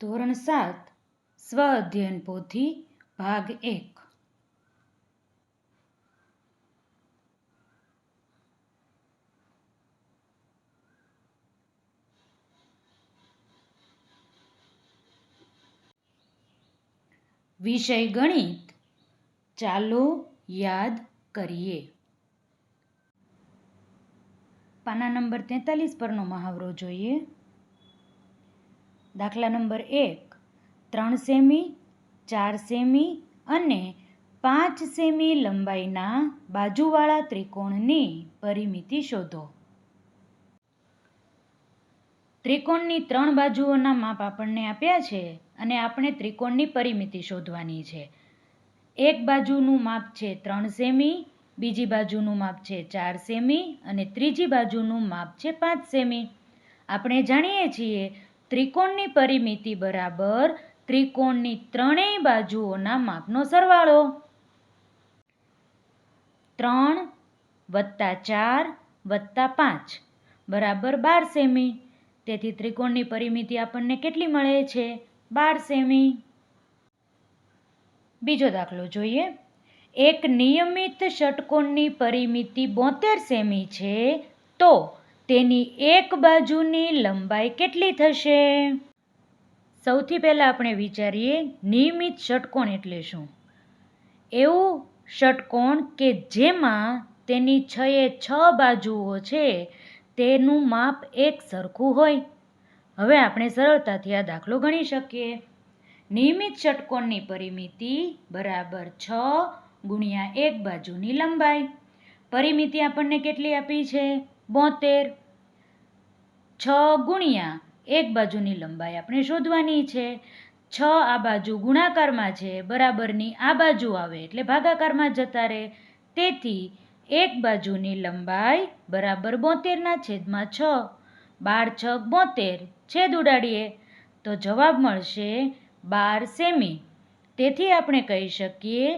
ધોરણ 7 સ્વ અધ્યયન પોથી ભાગ 1 વિષય ગણિત ચાલો યાદ કરીએ. પાના નંબર 43 પરનો મહાવરો જોઈએ. દાખલા નંબર 1 3 સેમી 4 સેમી અને 5 સેમી લંબાઈના બાજુવાળા ત્રિકોણની પરિમિતિ શોધો. ત્રિકોણની 3 બાજુઓના માપ આપણને આપ્યા છે અને આપણે ત્રિકોણની પરિમિતિ શોધવાની છે. એક બાજુનું માપ છે 3 સેમી, બીજી બાજુનું માપ છે 4 સેમી અને ત્રીજી બાજુનું માપ છે 5 સેમી. આપણે જાણીએ છીએ ત્રિકોણની પરિમિતિ બરાબર ત્રિકોણની ત્રણેય બાજુઓના માપનો સરવાળો. 3 + 4 + 5 બરાબર 12 સેમી. તેથી ત્રિકોણની પરિમિતિ આપણને કેટલી મળે છે? 12 સેમી. બીજો દાખલો જોઈએ. એક નિયમિત ષટકોણની પરિમિતિ 72 સેમી છે તો તેની એક બાજુની લંબાઈ કેટલી થશે? સૌથી પહેલાં આપણે વિચારીએ નિયમિત ષટકોણ એટલે શું? એવું ષટકોણ કે જેમાં તેની 6 બાજુઓ છે તેનું માપ એક સરખું હોય. હવે આપણે સરળતાથી આ દાખલો ગણી શકીએ. નિયમિત ષટકોણની પરિમિતિ બરાબર 6 ગુણ્યા એક બાજુની લંબાઈ. પરિમિતિ આપણને કેટલી આપી છે? 72. 6 ગુણ્યા એક બાજુની લંબાઈ આપણે શોધવાની છે. 6 આ બાજુ ગુણાકારમાં છે, બરાબરની આ બાજુ આવે એટલે ભાગાકારમાં જતા રહે. તેથી એક બાજુની લંબાઈ બરાબર 72/6. 12 × 6 = 72. છેદ ઉડાડીએ તો જવાબ મળશે 12 સેમી. તેથી આપણે કહી શકીએ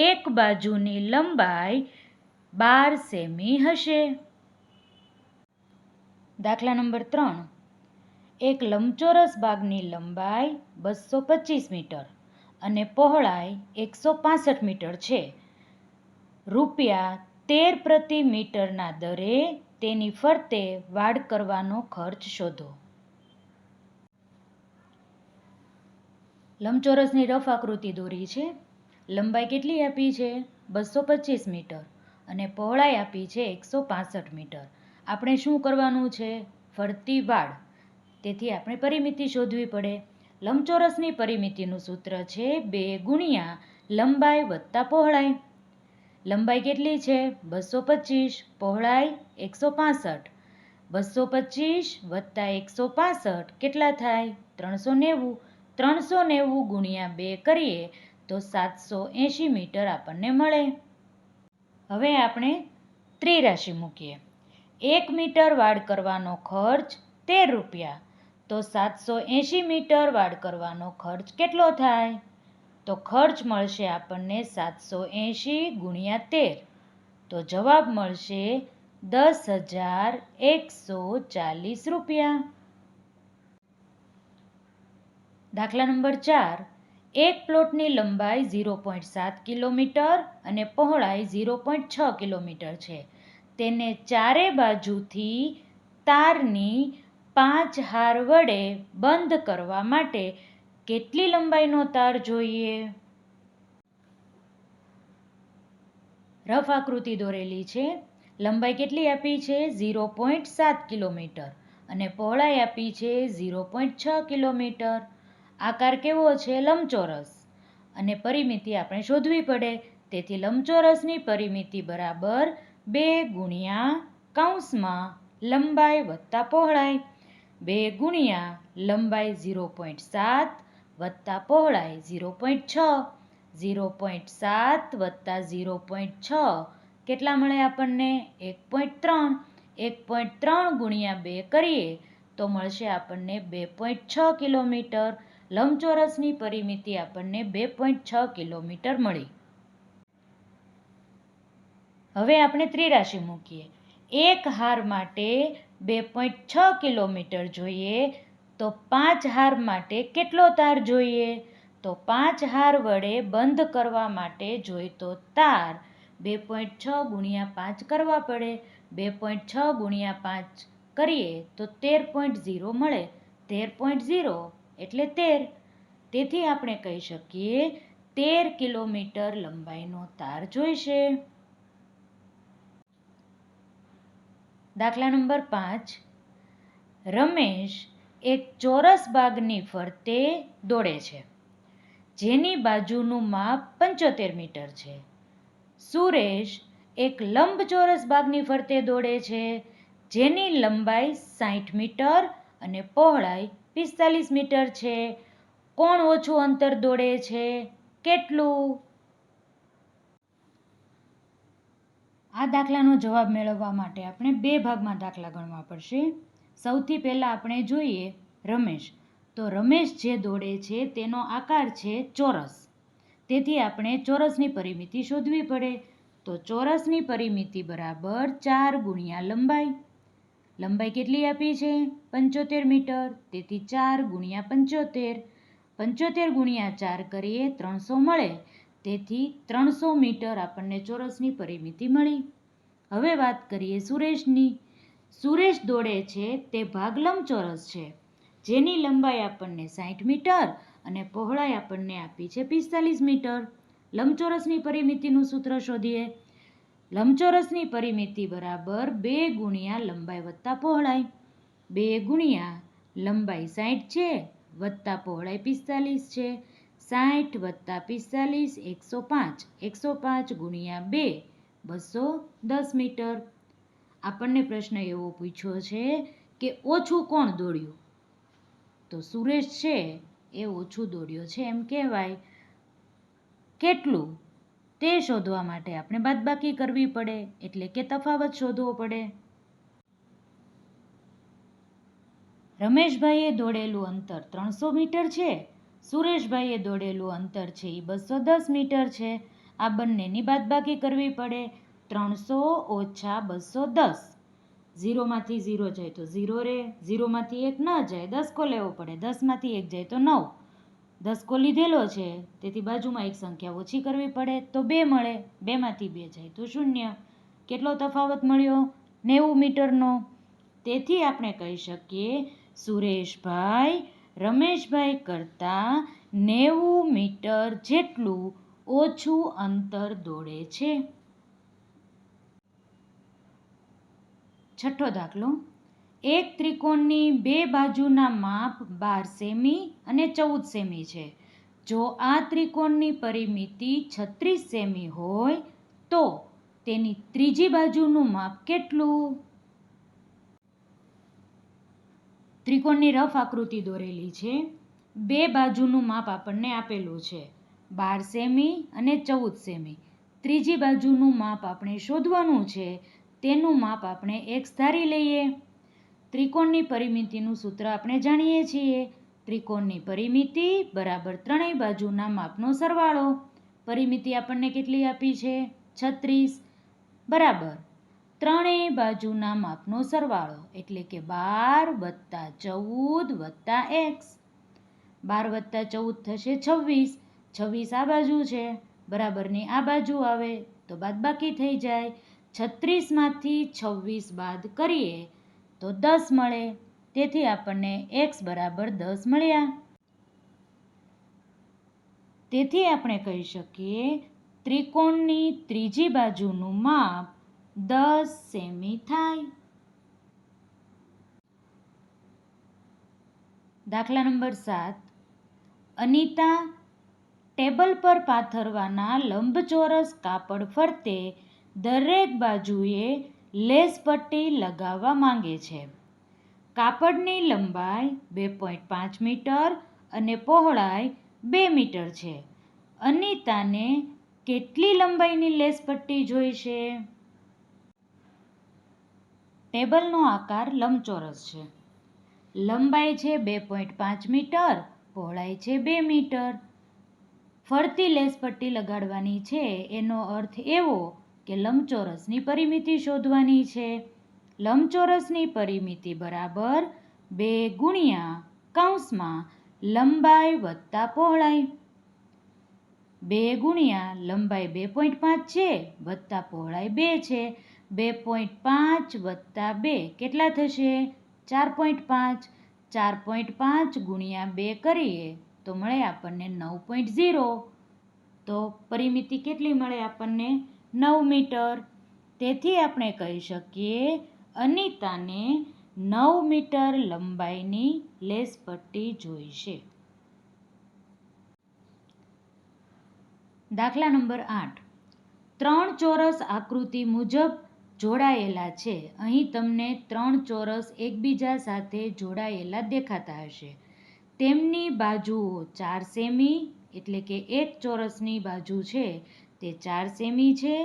એક બાજુની લંબાઈ 12 સેમી હશે. દાખલા નંબર 3 એક લંબચોરસ ભાગની લંબાઈ 225 મીટર અને પહોળાઈ 165 મીટર છે. ₹13 પ્રતિ મીટરના દરે તેની ફરતે વાડ કરવાનો ખર્ચ શોધો. લંબચોરસની રફ આકૃતિ દોરી છે. લંબાઈ કેટલી આપી છે? 225 મીટર અને પહોળાઈ આપી છે 165 મીટર. આપણે શું કરવાનું છે? ફરતી વાડ. તેથી આપણે પરિમિતિ શોધવી પડે. લંબચોરસની પરિમિતિનું સૂત્ર છે 2 ગુણ્યા લંબાઈ વત્તા પહોળાઈ. લંબાઈ કેટલી છે? 225. પહોળાઈ 165. 225 વત્તા 165 કેટલા થાય? 390. 390 ગુણ્યા 2 કરીએ તો 780 મીટર આપણને મળે. હવે આપણે ત્રિરાશિ મૂકીએ. 1 મીટર વાડ કરવાનો ખર્ચ 13 રૂપિયા. તો 780 મીટર વાડ કરવાનો ખર્ચ કેટલો થાય? તો ખર્ચ મળશે આપણને 780 ગુણ્યા 13. તો જવાબ મળશે 10,140 રૂપિયા. દાખલા નંબર 4 એક પ્લોટની લંબાઈ 0.7 કિલોમીટર અને પહોળાઈ 0.6 કિલોમીટર છે. તેને ચારે બાજુથી તારની 5 હાર વડે બંધ કરવા માટે કેટલી લંબાઈનો તાર જોઈએ? રફ આકૃતિ દોરેલી છે. લંબાઈ કેટલી આપી છે? 0.7 કિલોમીટર અને પહોળાઈ આપી છે 0.6 કિલોમીટર. આકાર કેવો છે? લંબચોરસ. અને પરિમિતિ આપણે શોધવી પડે. તેથી લંબચોરસની પરિમિતિ બરાબર 2 ગુણ્યા કૌંસમાં લંબાઈ વત્તા પહોળાઈ. 2 ગુણ્યા લંબાઈ 0.7 વત્તા પહોળાઈ 0.6. 0.7 વત્તા 0.6 કેટલા મળે આપણને? 1.3. 1.3 ગુણ્યા 2 કરીએ તો મળશે આપણને 2.6 કિલોમીટર. લંબચોરસની પરિમિતિ આપણને 2.6 કિલોમીટર મળી. હવે આપણે ત્રિરાશિ મૂકીએ. એક હાર માટે 2.6 કિલોમીટર જોઈએ તો 5 હાર માટે કેટલો તાર જોઈએ? તો 5 હાર વડે બંધ કરવા માટે જોઈતો તાર 2.6 ગુણ્યા 5 કરવા પડે. 2.6 ગુણ્યા 5 કરીએ તો 13.0 મળે. 13.0 એટલે 13. તેથી આપણે કહી શકીએ 13 કિલોમીટર લંબાઈનો તાર જોઈશે. દાખલા નંબર 5. રમેશ એક ચોરસ બાગની ફરતે દોડે છે, જેની બાજુનું માપ 75 મીટર છે. સુરેશ એક લંબચોરસ બાગની ફરતે દોડે છે, જેની લંબાઈ 60 મીટર અને પહોળાઈ 45 મીટર છે. કોણ ઓછું અંતર દોડે છે? કેટલું? આ દાખલાનો જવાબ મેળવવા માટે આપણે 2 ભાગમાં દાખલા ગણવા પડશે. સૌથી પહેલાં આપણે જોઈએ રમેશ. તો રમેશ જે દોડે છે તેનો આકાર છે ચોરસ. તેથી આપણે ચોરસની પરિમિતિ શોધવી પડે. તો ચોરસની પરિમિતિ બરાબર 4 ગુણ્યા લંબાઈ. લંબાઈ કેટલી આપી છે? 75 મીટર. તેથી 4 ગુણ્યા 75. 75 ગુણ્યા 4 કરીએ 300 મળે. તેથી 300 મીટર આપણને ચોરસની પરિમિતિ મળી. હવે વાત કરીએ સુરેશની. સુરેશ દોડે છે તે ભાગ લંબચોરસ છે, જેની લંબાઈ આપણને 60 મીટર અને પહોળાઈ આપણને આપી છે 45 મીટર. લંબચોરસની પરિમિતિનું સૂત્ર શોધીએ. લંબચોરસની પરિમિતિ બરાબર 2 ગુણ્યા લંબાઈ વત્તા પહોળાઈ. 2 ગુણ્યા લંબાઈ 60 છે વત્તા પહોળાઈ 45 છે. 60 વત્તા 45 105. 105 ગુણ્યા 2 210 મીટર. આપણને પ્રશ્ન એવો પૂછ્યો છે કે ઓછું કોણ દોડ્યું? તો સુરેશ છે એ ઓછું દોડ્યો છે એમ કહેવાય. કેટલું? તે શોધવા માટે આપણે બાદબાકી કરવી પડે, એટલે કે તફાવત શોધવો પડે. રમેશભાઈએ દોડેલું અંતર 300 મીટર છે. સુરેશભાઈએ દોડેલું અંતર છે એ 210 મીટર છે. આ બંનેની બાદબાકી કરવી પડે. 300 ઓછા 210. 0માંથી 0 જાય તો 0 રહે. 0માંથી 1 ન જાય, 10 કો લેવો પડે. 10માંથી 1 જાય તો 9. 10 કો લીધેલો છે, તેથી બાજુમાં એક સંખ્યા ઓછી કરવી પડે તો 2 મળે. 2માંથી 2 જાય તો 0. કેટલો તફાવત મળ્યો? 90 મીટરનો. તેથી આપણે કહી શકીએ સુરેશભાઈ રમેશભાઈ કરતાં 90 મીટર જેટલું ઓછું અંતર દોડે છે. છઠ્ઠો દાખલો. એક ત્રિકોણની 2 બાજુના માપ 12 સેમી અને 14 સેમી છે. જો આ ત્રિકોણની પરિમિતિ 36 સેમી હોય તો તેની ત્રીજી બાજુનું માપ કેટલું? ત્રિકોણની રફ આકૃતિ દોરેલી છે. 2 બાજુનું માપ આપણને આપેલું છે 12 સેમી અને 14 સેમી. ત્રીજી બાજુનું માપ આપણે શોધવાનું છે. તેનું માપ આપણે x ધારી લઈએ. ત્રિકોણની પરિમિતિનું સૂત્ર આપણે જાણીએ છીએ. ત્રિકોણની પરિમિતિ બરાબર ત્રણેય બાજુના માપનો સરવાળો. પરિમિતિ આપણને કેટલી આપી છે? 36 બરાબર ત્રણેય બાજુના માપનો સરવાળો, એટલે કે 12 વત્તા 14 વત્તા x. 12 વત્તા 14 થશે 26. 26 આ બાજુ છે, બરાબરની આ બાજુ આવે તો બાદબાકી થઈ જાય. 36માંથી 26 બાદ કરીએ તો 10 મળે. તેથી આપણને x બરાબર 10 મળ્યા. તેથી આપણે કહી શકીએ ત્રિકોણની ત્રીજી બાજુનું માપ 10 સેમી થાય. દાખલા નંબર 7. અનિતા ટેબલ પર પાથરવાના લંબચોરસ કાપડ ફરતે દરેક બાજુએ લેસ પટ્ટી લગાવવા માંગે છે. કાપડની લંબાઈ 2.5 મીટર અને પહોળાઈ 2 મીટર છે. અનિતાને કેટલી લંબાઈની લેસ પટ્ટી જોઈશે? ટેબલનો આકાર લંબચોરસ છે. લંબાઈ છે 2.5 મીટર, પહોળાઈ છે 2 મીટર. ફરતી લેસ પટ્ટી લગાડવાની છે, એનો અર્થ એવો કે લંબચોરસની પરિમિતિ શોધવાની છે. લંબચોરસની પરિમિતિ બરાબર 2 ગુણ્યા કૌંસમાં લંબાઈ વત્તા પહોળાઈ. 2 ગુણ્યા લંબાઈ 2.5 છે વત્તા પહોળાઈ 2 છે. 2.5 વત્તા 2 કેટલા થશે? 4.5. 4.5 ગુણ્યા 2 કરીએ તો મળે આપણને 9.0. તો પરિમિતિ કેટલી મળે આપણને? 9 મીટર. તેથી આપણે કહી શકીએ અનિતાને 9 મીટર લંબાઈની લેસ પટ્ટી જોઈશે. દાખલા નંબર 8. 3 ચોરસ આકૃતિ મુજબ જોડાયેલા છે. અહીં તમને 3 ચોરસ એકબીજા સાથે જોડાયેલા દેખાતા હશે. તેમની બાજુઓ 4 સેમી, એટલે કે એક ચોરસની બાજુ છે તે 4 સેમી છે,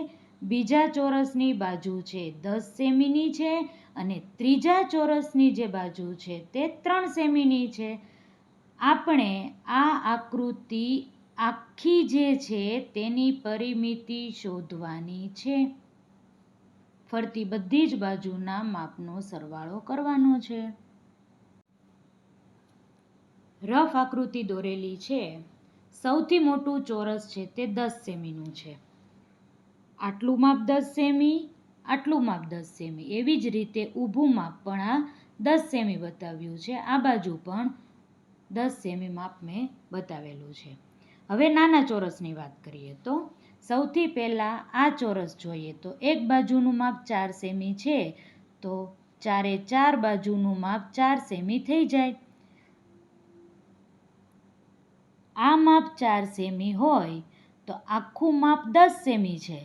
બીજા ચોરસની બાજુ છે 10 સેમીની છે અને ત્રીજા ચોરસની જે બાજુ છે તે 3 સેમીની છે. આપણે આ આકૃતિ આખી જે છે તેની પરિમિતિ શોધવાની છે. ફરતી બધી જ બાજુના માપનો સરવાળો કરવાનો છે. રફ આકૃતિ દોરેલી છે. સૌથી મોટું ચોરસ છે તે 10 સેમીનું છે. આટલું માપ 10 સેમી, આટલું માપ 10 સેમી. એવી જ રીતે ઊભું માપ પણ આ 10 સેમી બતાવ્યું છે. આ બાજુ પણ 10 સેમી માપ મેં બતાવેલું છે. હવે નાના ચોરસની વાત કરીએ તો સૌથી પહેલાં આ ચોરસ જોઈએ તો એક બાજુનું માપ 4 સેમી છે તો 4 બાજુનું માપ 4 સેમી થઈ જાય. આ માપ 4 સેમી હોય તો આખું માપ 10 સેમી છે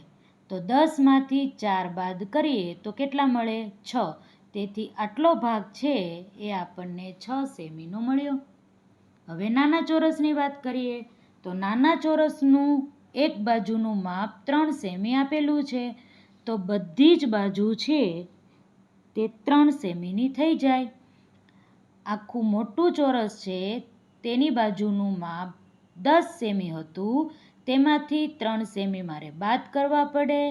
તો 10 માંથી 4 બાદ કરીએ તો કેટલા મળે? 6. તેથી આટલો ભાગ છે એ આપણને 6 સેમીનો મળ્યો. હવે નાના ચોરસની વાત કરીએ તો નાના ચોરસનું એક બાજુનું માપ 3 સેમી આપેલું છે તો બધી જ બાજુ છે તે 3 સેમીની થઈ જાય. આખું મોટું ચોરસ છે તેની બાજુનું માપ 10 સેમી હતું, તેમાંથી 3 સેમી મારે બાદ કરવા પડે.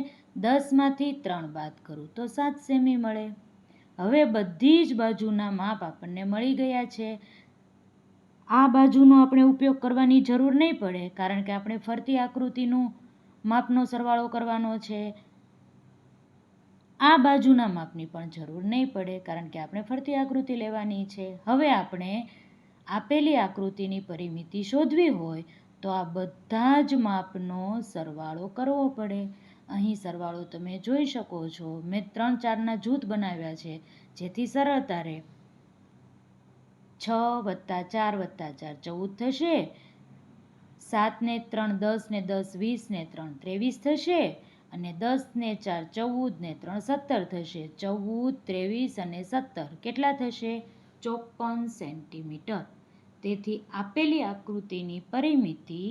10 માંથી 3 બાદ કરું તો 7 સેમી મળે. હવે બધી જ બાજુના માપ આપણને મળી ગયા છે. આ બાજુનો આપણે ઉપયોગ કરવાની જરૂર નહીં પડે કારણ કે આપણે ફરતી આકૃતિનું માપનો સરવાળો કરવાનો છે. આ બાજુના માપની પણ જરૂર નહીં પડે કારણ કે આપણે ફરતી આકૃતિ લેવાની છે. હવે આપણે આપેલી આકૃતિની પરિમિતિ શોધવી હોય તો આ બધા જ માપનો સરવાળો કરવો પડે. અહીં સરવાળો તમે જોઈ શકો છો. મેં 3 4ના જૂથ બનાવ્યા છે જેથી સરળતા રહે. 6 + 4 + 4 14 થશે. 7 ને 3 10 ને 10 20 ને 3 23 થશે અને 10 ને 4 14 ને 3 17 થશે. 14, 23 અને 17 કેટલા થશે? 54 સેન્ટીમીટર. તેથી આપેલી આકૃતિની પરિમિતિ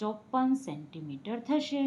54 સેન્ટીમીટર થશે.